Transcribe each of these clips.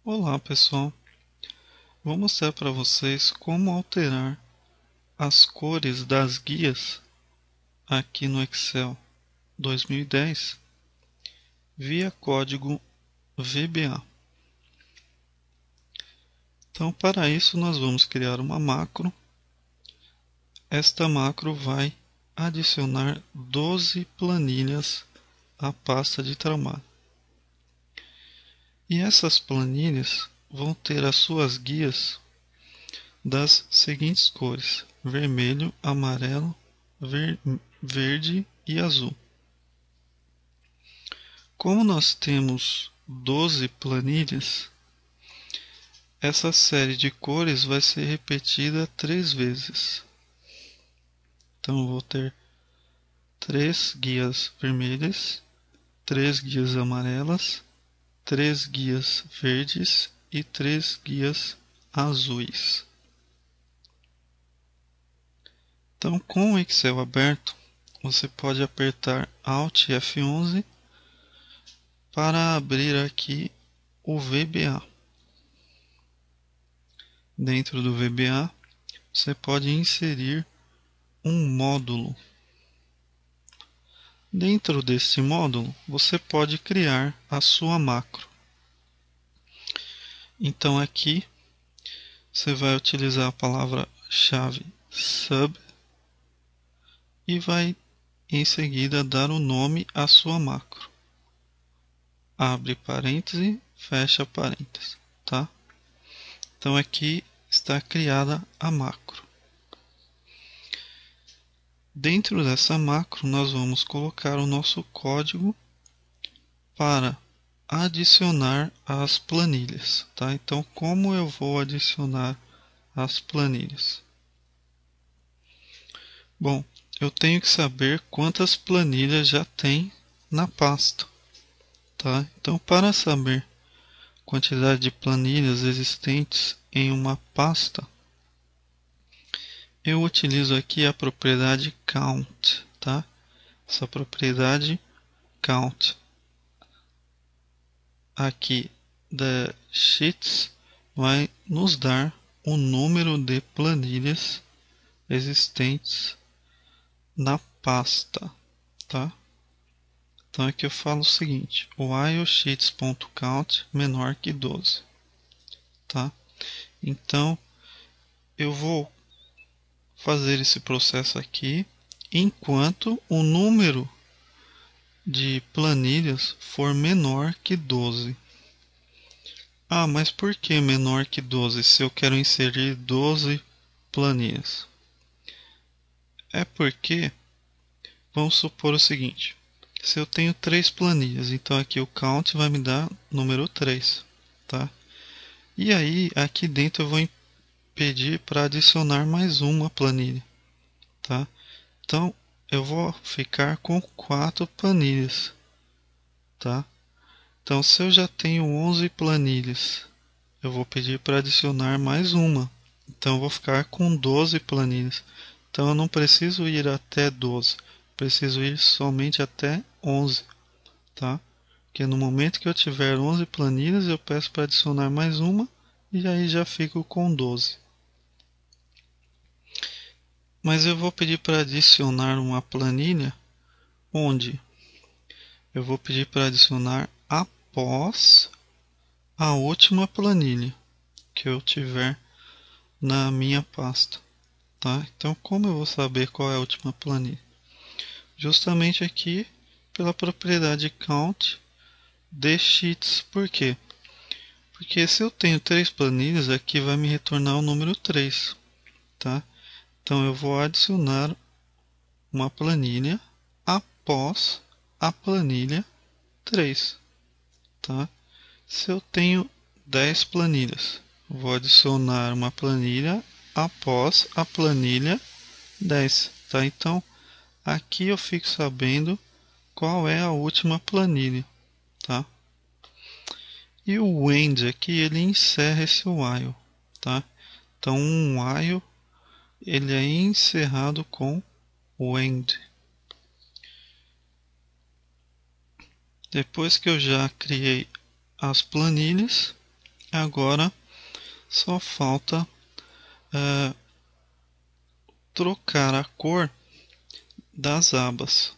Olá pessoal, vou mostrar para vocês como alterar as cores das guias aqui no Excel 2010 via código VBA. Então, para isso nós vamos criar uma macro. Esta macro vai adicionar 12 planilhas à pasta de trabalho. E essas planilhas vão ter as suas guias das seguintes cores: vermelho, amarelo, verde e azul. Como nós temos 12 planilhas, essa série de cores vai ser repetida 3 vezes. Então eu vou ter 3 guias vermelhas, 3 guias amarelas, 3 guias verdes e 3 guias azuis. Então, com o Excel aberto, você pode apertar Alt F11 para abrir aqui o VBA. Dentro do VBA, você pode inserir um módulo. Dentro desse módulo, você pode criar a sua macro. Então aqui, você vai utilizar a palavra-chave sub e vai em seguida dar o nome à sua macro. Abre parêntese, fecha parêntese, tá? Então aqui está criada a macro. Dentro dessa macro nós vamos colocar o nosso código para adicionar as planilhas, tá? Então como eu vou adicionar as planilhas? Bom, eu tenho que saber quantas planilhas já tem na pasta, tá? Então para saber a quantidade de planilhas existentes em uma pasta, eu utilizo aqui a propriedade count, tá? Essa propriedade count aqui da sheets vai nos dar o número de planilhas existentes na pasta, tá? Então aqui eu falo o seguinte: while sheets.count menor que 12, tá? Então eu vou fazer esse processo aqui enquanto o número de planilhas for menor que 12. Ah, mas por que menor que 12 se eu quero inserir 12 planilhas? É porque, vamos supor o seguinte: se eu tenho 3 planilhas, então aqui o count vai me dar número 3, tá? E aí, aqui dentro eu vou pedir para adicionar mais uma planilha, tá? Então, eu vou ficar com 4 planilhas, tá? Então, se eu já tenho 11 planilhas, eu vou pedir para adicionar mais uma. Então, eu vou ficar com 12 planilhas. Então, eu não preciso ir até 12, preciso ir somente até 11, tá? Porque no momento que eu tiver 11 planilhas, eu peço para adicionar mais uma e aí já fico com 12. Mas eu vou pedir para adicionar uma planilha onde eu vou pedir para adicionar após a última planilha que eu tiver na minha pasta, tá? Então, como eu vou saber qual é a última planilha? Justamente aqui pela propriedade count de sheets. Por quê? Porque se eu tenho 3 planilhas, aqui vai me retornar o número 3, tá? Então eu vou adicionar uma planilha após a planilha 3, tá? Se eu tenho 10 planilhas, vou adicionar uma planilha após a planilha 10, tá? Então, aqui eu fico sabendo qual é a última planilha, tá? E o end aqui, ele encerra esse while, tá? Então, um while, ele é encerrado com o end. Depois que eu já criei as planilhas, Agora só falta trocar a cor das abas.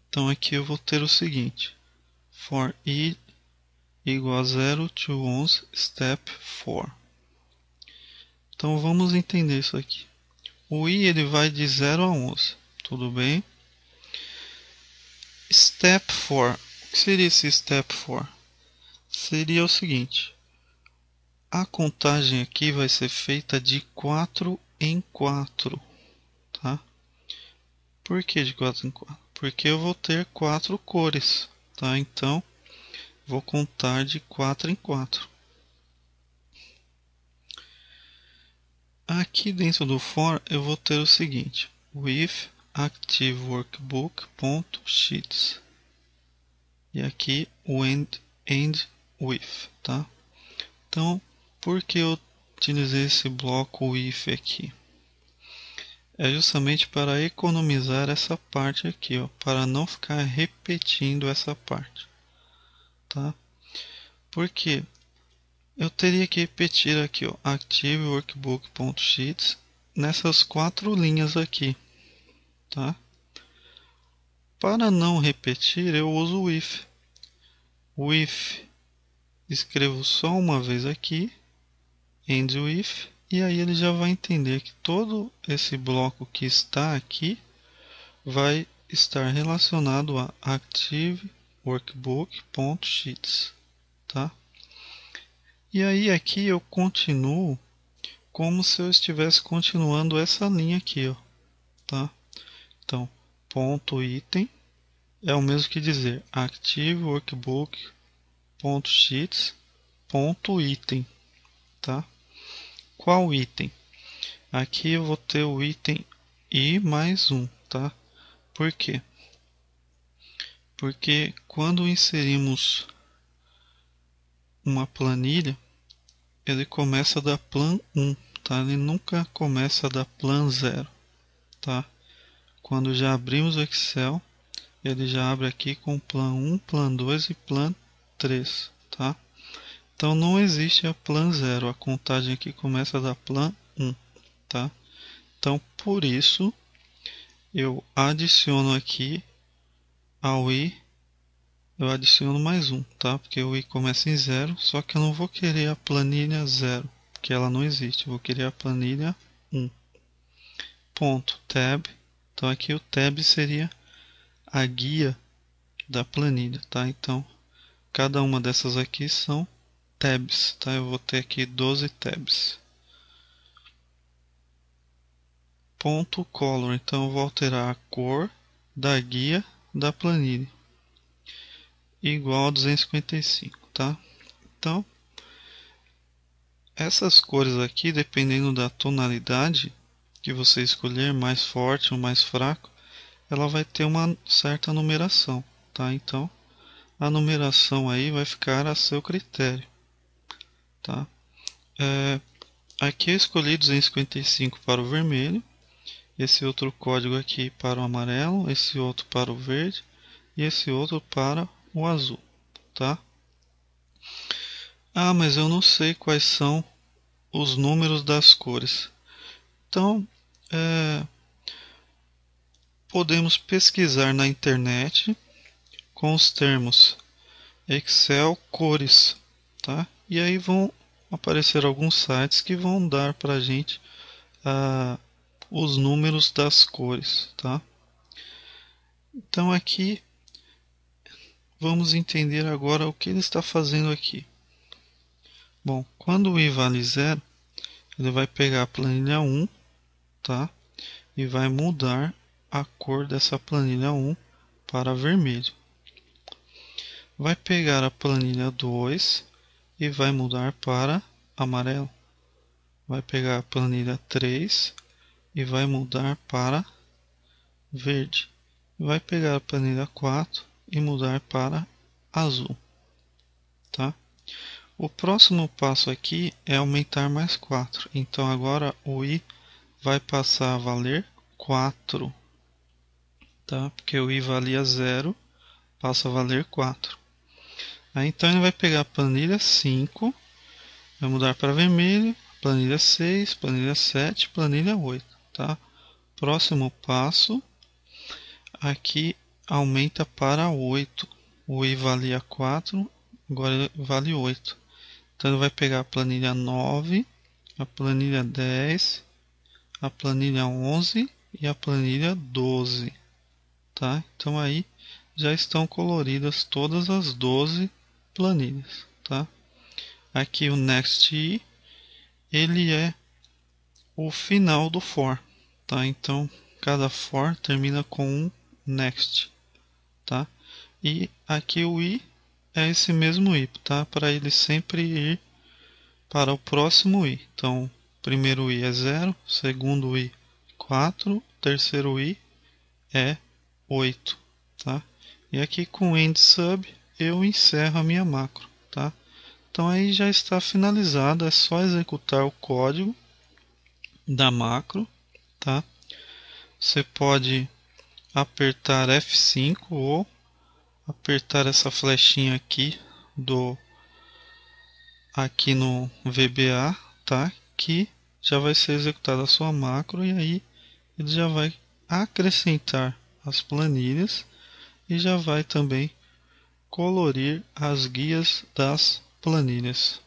Então aqui eu vou ter o seguinte: for I igual a 0 to 11, step 4. Então vamos entender isso aqui. O I ele vai de 0 a 11, tudo bem? Step 4. O que seria esse step 4? Seria o seguinte: a contagem aqui vai ser feita de 4 em 4, tá? Por que de 4 em 4? Porque eu vou ter 4 cores, tá? Então, vou contar de 4 em 4. Aqui dentro do for eu vou ter o seguinte: with activeworkbook.sheets. E aqui o end with, tá? Então, por que eu utilizei esse bloco if aqui? É justamente para economizar essa parte aqui, ó, para não ficar repetindo essa parte, tá? Porque eu teria que repetir aqui, ó, activeworkbook.sheets nessas 4 linhas aqui, tá? Para não repetir, eu uso o if. O if escrevo só uma vez aqui, end with, e aí ele já vai entender que todo esse bloco que está aqui vai estar relacionado a activeworkbook.sheets, tá? E aí aqui eu continuo como se eu estivesse continuando essa linha aqui, ó, tá? Então, ponto item é o mesmo que dizer activeworkbook.sheets ponto item, tá? Qual item? Aqui eu vou ter o item i mais 1, tá? Por quê? Porque quando inserimos uma planilha, ele começa da plan 1, tá? Ele nunca começa da plan 0, tá? Quando já abrimos o Excel, ele já abre aqui com plan 1, plan 2 e plan 3, tá? Então não existe a plan 0, a contagem aqui começa da plan 1, tá? Então por isso eu adiciono aqui ao i, eu adiciono mais um, tá? Porque o i começa em 0, só que eu não vou querer a planilha 0, porque ela não existe, eu vou querer a planilha 1. Ponto tab, então aqui o tab seria a guia da planilha, tá? Então cada uma dessas aqui são tabs, tá? Eu vou ter aqui 12 tabs. Ponto color, então eu vou alterar a cor da guia da planilha, igual a 255, tá? Então, essas cores aqui, dependendo da tonalidade que você escolher, mais forte ou mais fraco, ela vai ter uma certa numeração, tá? Então, a numeração aí vai ficar a seu critério, tá? Aqui eu escolhi 255 para o vermelho, esse outro código aqui para o amarelo, esse outro para o verde e esse outro para o azul, tá? Ah, mas eu não sei quais são os números das cores. Então, podemos pesquisar na internet com os termos Excel cores, tá? E aí vão aparecer alguns sites que vão dar para a gente os números das cores, tá? Então aqui vamos entender agora o que ele está fazendo aqui. Bom, quando o i vale 0, ele vai pegar a planilha 1, tá? E vai mudar a cor dessa planilha 1 para vermelho. Vai pegar a planilha 2 e vai mudar para amarelo. Vai pegar a planilha 3 e vai mudar para verde. Vai pegar a planilha 4 e mudar para azul, tá? O próximo passo aqui é aumentar mais 4. Então agora o i vai passar a valer 4, tá? Porque o i valia 0, passa a valer 4. Aí então ele vai pegar a planilha 5, vai mudar para vermelho, planilha 6, planilha 7, planilha 8, tá? Próximo passo, aqui aumenta para 8. O i valia 4, agora vale 8. Então ele vai pegar a planilha 9, a planilha 10, a planilha 11 e a planilha 12, tá? Então aí já estão coloridas todas as 12 planilhas, tá? Aqui o next i, ele é o final do for, tá? Então cada for termina com um next, tá? E aqui o i é esse mesmo i, tá? Para ele sempre ir para o próximo i. Então, primeiro i é 0, segundo i 4, terceiro i é 8, tá? E aqui com end sub eu encerro a minha macro, tá? Então aí já está finalizado, é só executar o código da macro, tá? Você pode apertar F5 ou apertar essa flechinha aqui no VBA, tá? Que já vai ser executada a sua macro e aí ele já vai acrescentar as planilhas e já vai também colorir as guias das planilhas.